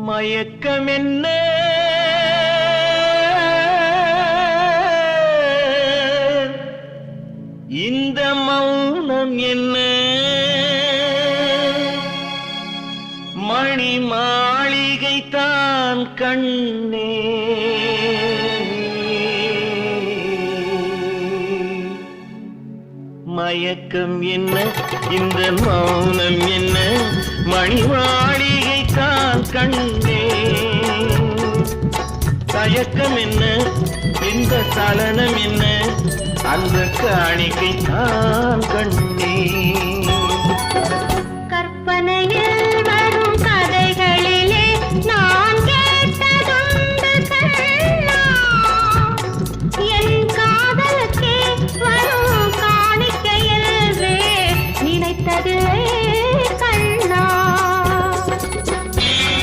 மயக்கம் என்ன இந்த மௌனம் என்ன மணி மாளிகை தான் கண்ணே மயக்கம் என்ன இந்த மௌனம் என்ன மணி மாளிகை தான் கண்ணே தயக்கம் என்ன இந்த சலனம் என்ன அந்த காணிக்கை தான் கண்ணே